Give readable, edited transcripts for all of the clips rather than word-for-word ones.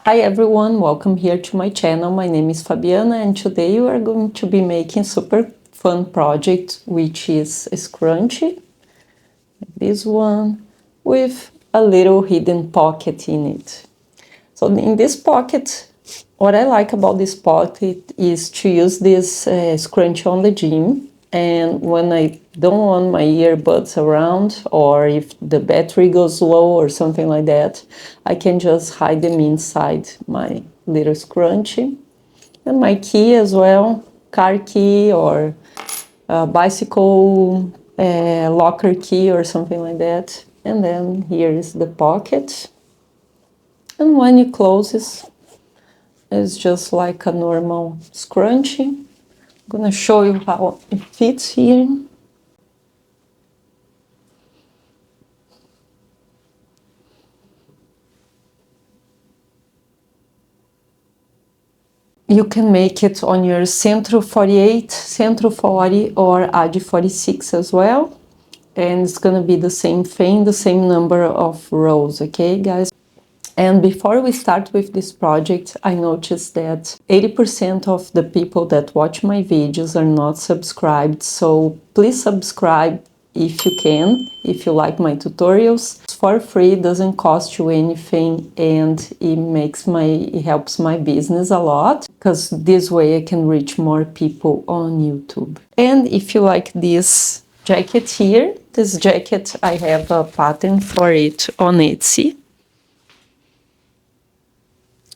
Hi everyone, welcome here to my channel. My name is Fabiana and today we are going to be making super fun project which is a scrunchie, this one, with a little hidden pocket in it. So in this pocket, what I like about this pocket is to use this scrunchie on the gym, and when I don't want my earbuds around, or if the battery goes low or something like that, I can just hide them inside my little scrunchie. And my key as well, car key or bicycle locker key or something like that. And then here is the pocket. And when you close it, it's just like a normal scrunchie. I'm gonna show you how it fits here. You can make it on your Sentro 48, Sentro 40 or Adi 46 as well. And it's gonna be the same thing, the same number of rows, okay guys? And before we start with this project, I noticed that 80% of the people that watch my videos are not subscribed. So please subscribe if you can, if you like my tutorials. It's for free, doesn't cost you anything, and it helps my business a lot, because this way I can reach more people on YouTube. And if you like this jacket here, this jacket, I have a pattern for it on Etsy.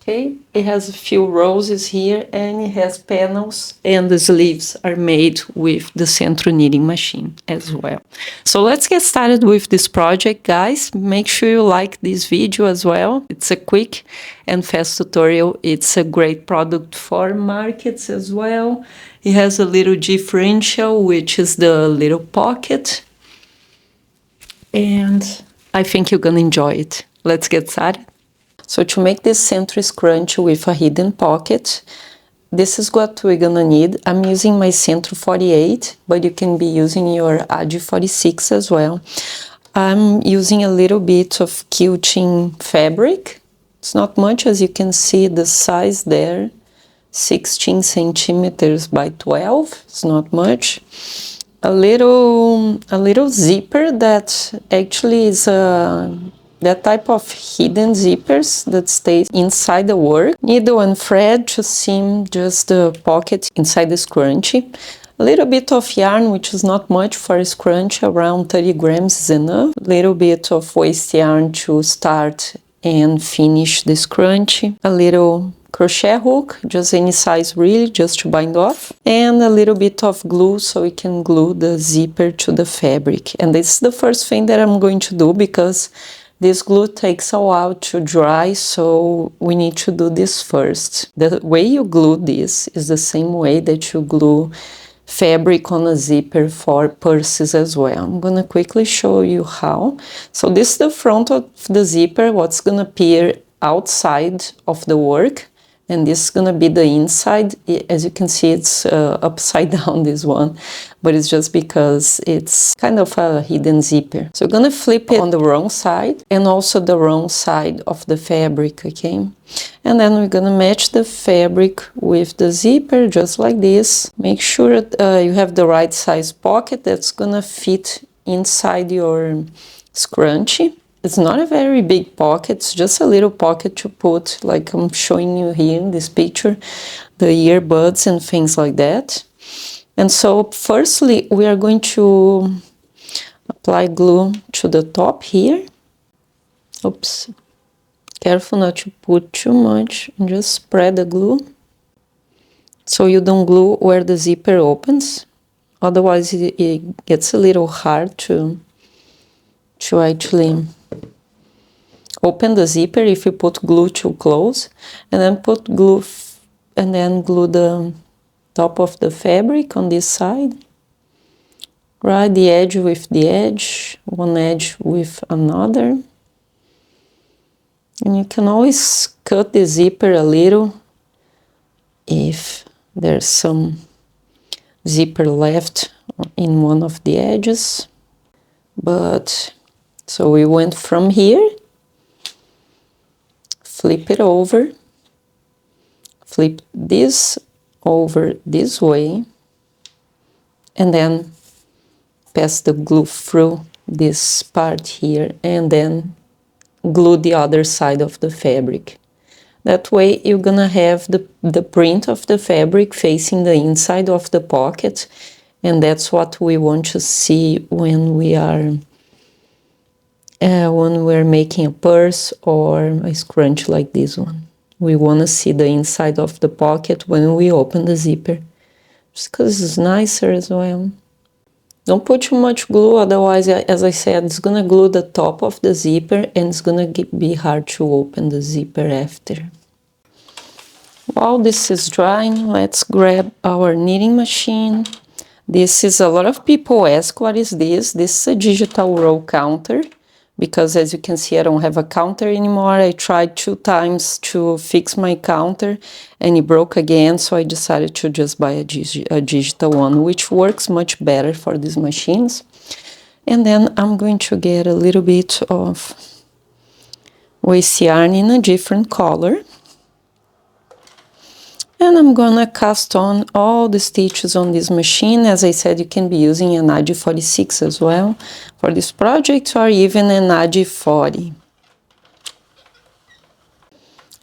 Okay, it has a few roses here and it has panels, and the sleeves are made with the Sentro knitting machine as well. So let's get started with this project, guys. Make sure you like this video as well. It's a quick and fast tutorial. It's a great product for markets as well. It has a little differential, which is the little pocket. And I think you're gonna enjoy it. Let's get started. So to make this Sentro scrunchie with a hidden pocket, this is what we're gonna need. I'm using my Sentro 48, but you can be using your Adi 46 as well. I'm using a little bit of quilting fabric. It's not much, as you can see the size there, 16 centimeters by 12. It's not much. A little zipper that actually is that type of hidden zippers that stays inside the work. Needle and thread to seam just the pocket inside the scrunchie. A little bit of yarn, which is not much for a scrunchie, around 30 grams is enough. A little bit of waste yarn to start and finish the scrunchie. A little crochet hook, just any size really, just to bind off, and a little bit of glue so we can glue the zipper to the fabric. And this is the first thing that I'm going to do, because this glue takes a while to dry, so we need to do this first. The way you glue this is the same way that you glue fabric on a zipper for purses as well. I'm gonna quickly show you how. So this is the front of the zipper, what's gonna appear outside of the work, and this is gonna be the inside. As you can see, it's upside down, this one, but it's just because it's kind of a hidden zipper. So we're gonna flip it on the wrong side and also the wrong side of the fabric, okay? And then we're gonna match the fabric with the zipper, just like this. Make sure you have the right size pocket that's gonna fit inside your scrunchie. It's not a very big pocket, it's just a little pocket to put, like I'm showing you here in this picture, the earbuds and things like that. And so firstly, we are going to apply glue to the top here. Oops. Careful not to put too much, and just spread the glue. So you don't glue where the zipper opens, otherwise it gets a little hard to actually open the zipper if you put glue too close. And then put glue and then glue the top of the fabric on this side. Right, the edge with the edge, one edge with another. And you can always cut the zipper a little if there's some zipper left in one of the edges. But so we went from here, flip it over, flip this over this way, and then pass the glue through this part here, and then glue the other side of the fabric. That way you're gonna have the print of the fabric facing the inside of the pocket, and that's what we want to see when we're making a purse or a scrunchie like this one. We want to see the inside of the pocket when we open the zipper, just because it's nicer as well. Don't put too much glue, otherwise, as I said, it's gonna glue the top of the zipper and it's gonna be hard to open the zipper after. While this is drying, let's grab our knitting machine. This is, a lot of people ask, what is this? This is a digital row counter, because as you can see, I don't have a counter anymore. I tried 2 times to fix my counter and it broke again, so I decided to just buy a digital one, which works much better for these machines. And then I'm going to get a little bit of waste yarn in a different color. And I'm gonna cast on all the stitches on this machine. As I said, you can be using an AD 46 as well for this project, or even an AD 40.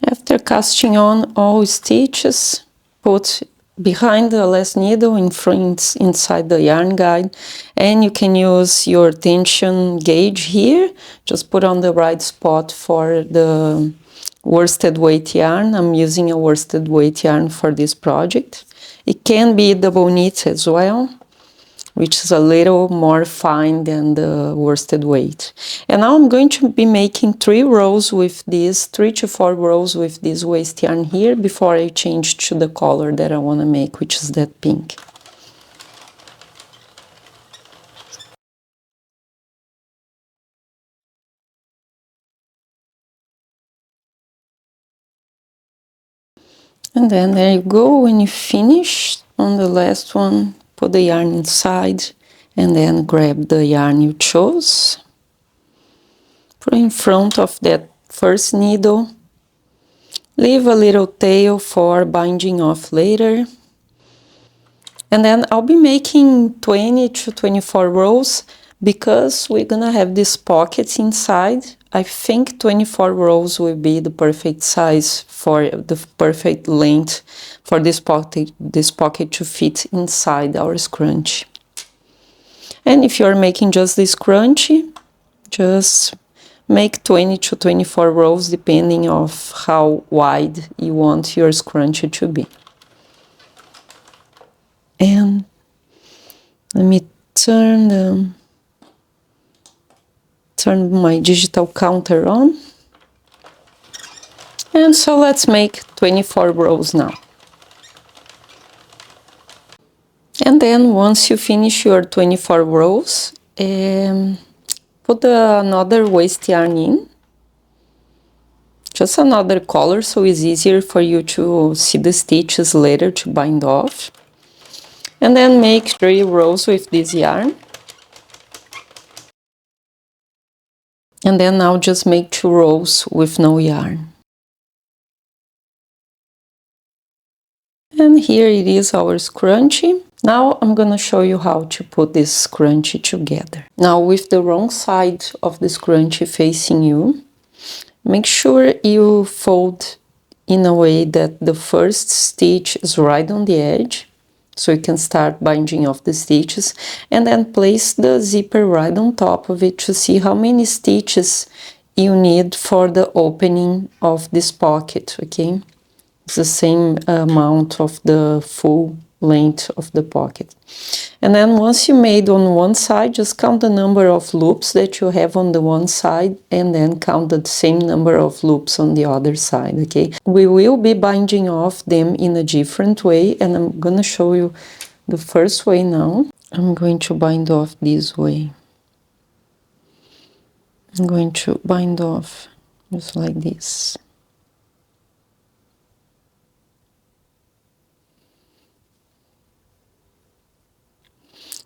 After casting on all stitches, put behind the last needle in front inside the yarn guide, and you can use your tension gauge here. Just put on the right spot for the worsted weight yarn. I'm using a worsted weight yarn for this project. It can be double knit as well, which is a little more fine than the worsted weight. And now I'm going to be making 3 rows with this, 3 to 4 rows with this waste yarn here before I change to the color that I want to make, which is that pink. And then there you go. When you finish on the last one, put the yarn inside and then grab the yarn you chose. Put in front of that first needle. Leave a little tail for binding off later. And then I'll be making 20 to 24 rows because we're gonna have these pockets inside. I think 24 rows will be the perfect size, for the perfect length for this pocket to fit inside our scrunchie. And if you're making just this scrunchie, just make 20 to 24 rows depending of how wide you want your scrunchie to be. And let me turn my digital counter on. And so let's make 24 rows now. And then once you finish your 24 rows, put another waste yarn in. Just another color, so it's easier for you to see the stitches later to bind off. And then make 3 rows with this yarn. And then now just make 2 rows with no yarn. And here it is, our scrunchie. Now I'm gonna show you how to put this scrunchie together. Now with the wrong side of the scrunchie facing you, make sure you fold in a way that the first stitch is right on the edge, so you can start binding off the stitches, and then place the zipper right on top of it to see how many stitches you need for the opening of this pocket, okay? It's the same amount of the full length of the pocket. And then once you made on one side, just count the number of loops that you have on the one side and then count the same number of loops on the other side, okay? We will be binding off them in a different way, and I'm gonna show you the first way now. I'm going to bind off this way. I'm going to bind off just like this.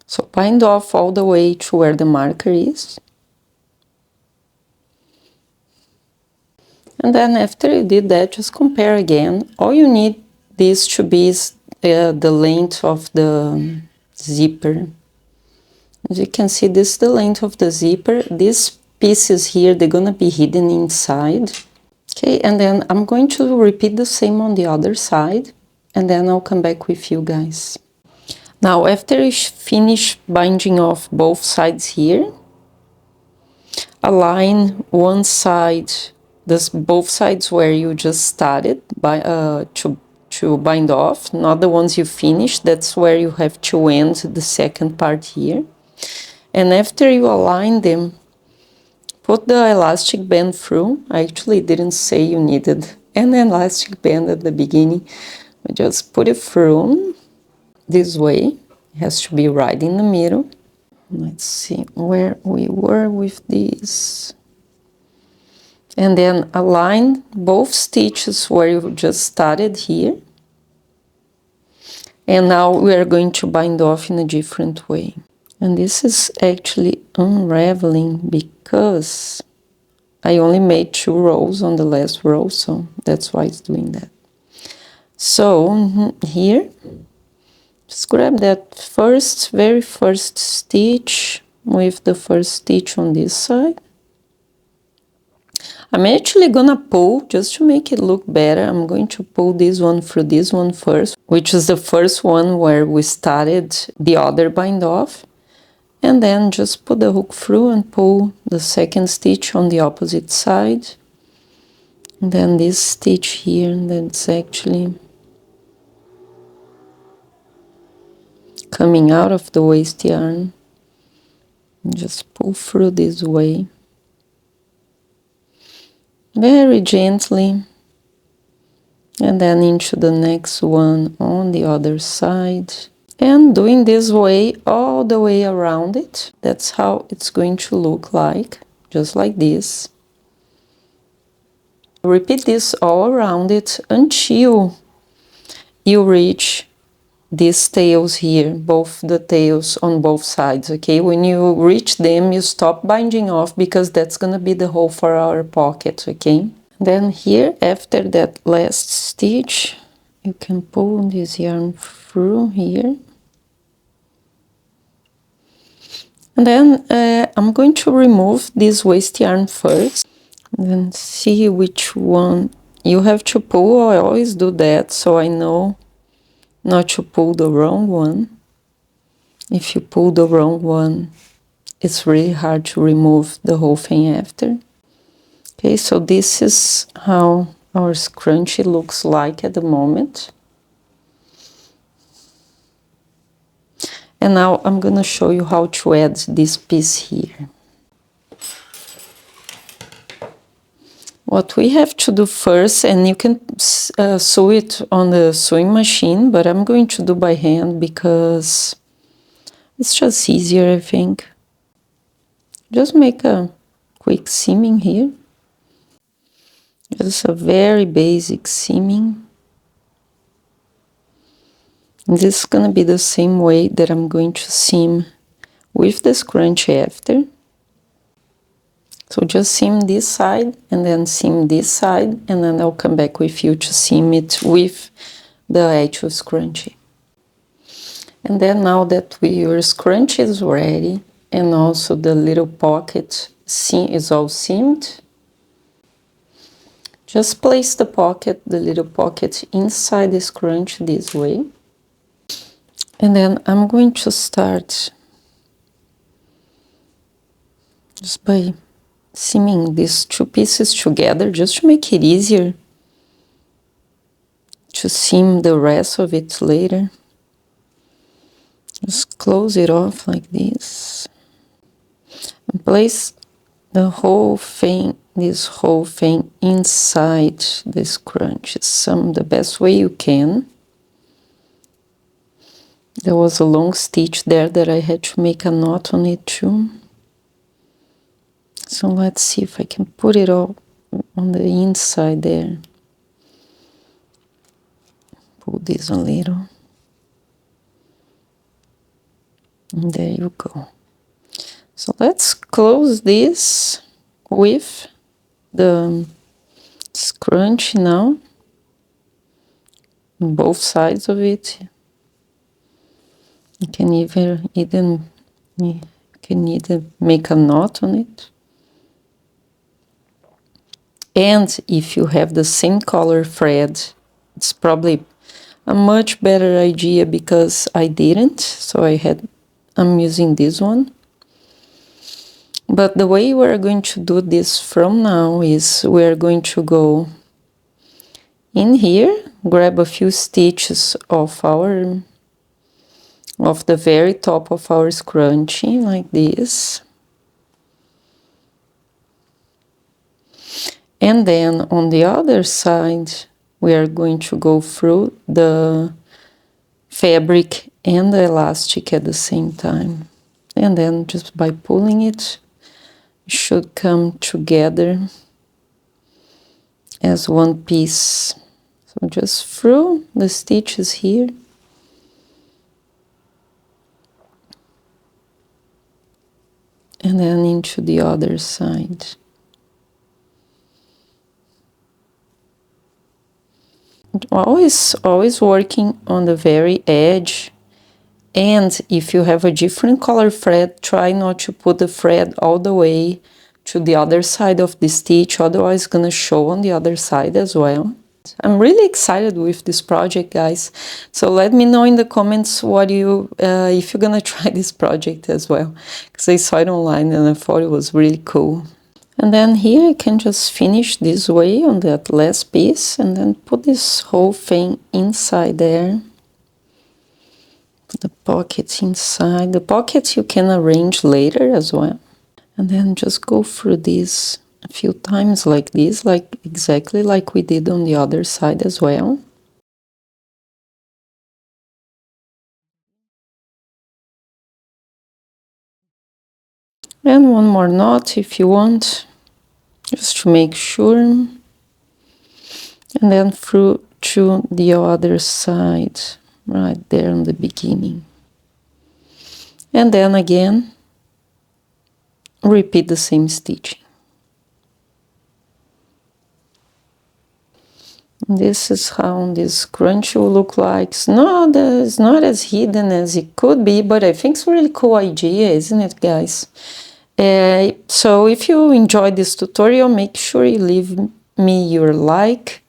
So bind off all the way to where the marker is. And then after you did that, just compare again. All you need this to be is the length of the zipper. As you can see, this is the length of the zipper. These pieces here, they're gonna be hidden inside. Okay, and then I'm going to repeat the same on the other side, and then I'll come back with you guys. Now, after you finish binding off both sides here, align one side, both sides where you just started to bind off, not the ones you finished. That's where you have to end the second part here. And after you align them, put the elastic band through. I actually didn't say you needed an elastic band at the beginning. I just put it through this way. It has to be right in the middle. Let's see where we were with this. And then align both stitches where you just started here. And now we are going to bind off in a different way. And this is actually unraveling because I only made 2 rows on the last row, so that's why it's doing that. So here, just grab that very first stitch with the first stitch on this side. I'm actually gonna pull, just to make it look better, I'm going to pull this one through this one first, which is the first one where we started the other bind off. And then just put the hook through and pull the second stitch on the opposite side. And then this stitch here, that's actually coming out of the waste yarn. And just pull through this way. Very gently. And then into the next one on the other side. And doing this way all the way around it. That's how it's going to look like, just like this. Repeat this all around it until you reach these tails here, both the tails on both sides, okay? When you reach them, you stop binding off because that's gonna be the hole for our pocket, okay? Then here, after that last stitch, you can pull this yarn through here. And then I'm going to remove this waste yarn first. And then see which one. You have to pull, I always do that, so I know not to pull the wrong one. If you pull the wrong one, it's really hard to remove the whole thing after. Okay, so this is how our scrunchie looks like at the moment. And now I'm gonna show you how to add this piece here. What we have to do first, and you can sew it on the sewing machine, but I'm going to do by hand because it's just easier, I think. Just make a quick seaming here. Just a very basic seaming. And this is gonna be the same way that I'm going to seam with the scrunchie after. So just seam this side and then seam this side, and then I'll come back with you to seam it with the actual scrunchie. And then now that your scrunchie is ready and also the little pocket is all seamed, just place the pocket, the little pocket inside the scrunchie this way. And then I'm going to start just by seaming these 2 pieces together, just to make it easier to seam the rest of it later. Just close it off like this. And place the whole thing, this whole thing inside the scrunchie, the best way you can. There was a long stitch there that I had to make a knot on it too. So let's see if I can put it all on the inside there. Pull this a little. And there you go. So let's close this with the scrunch now, on both sides of it. You can either make a knot on it. And if you have the same color thread, it's probably a much better idea because I didn't, so I'm using this one. But the way we're going to do this from now is we're going to go in here, grab a few stitches of the very top of our scrunchie, like this. And then on the other side, we are going to go through the fabric and the elastic at the same time. And then just by pulling it, it should come together as one piece. So just through the stitches here. And then into the other side. Always working on the very edge. And if you have a different color thread, try not to put the thread all the way to the other side of the stitch, otherwise it's gonna show on the other side as well. I'm really excited with this project, guys. So let me know in the comments what if you're gonna try this project as well, because I saw it online and I thought it was really cool. And then here I can just finish this way on that last piece and then put this whole thing inside there. Put the pockets inside. The pockets you can arrange later as well. And then just go through this a few times like this, like exactly like we did on the other side as well. And one more knot if you want, just to make sure. And then through to the other side, right there in the beginning. And then again, repeat the same stitching. This is how this scrunchie will look like. It's not as hidden as it could be, but I think it's a really cool idea, isn't it, guys? So if you enjoyed this tutorial, make sure you leave me your like,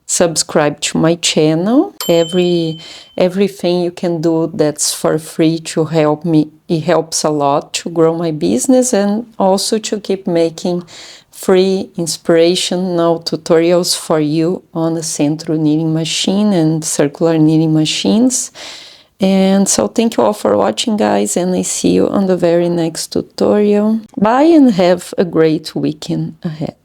subscribe to my channel. Everything you can do that's for free to help me, it helps a lot to grow my business and also to keep making free inspirational tutorials for you on the Sentro knitting machine and circular knitting machines. And so thank you all for watching, guys, and I see you on the very next tutorial. Bye and have a great weekend ahead.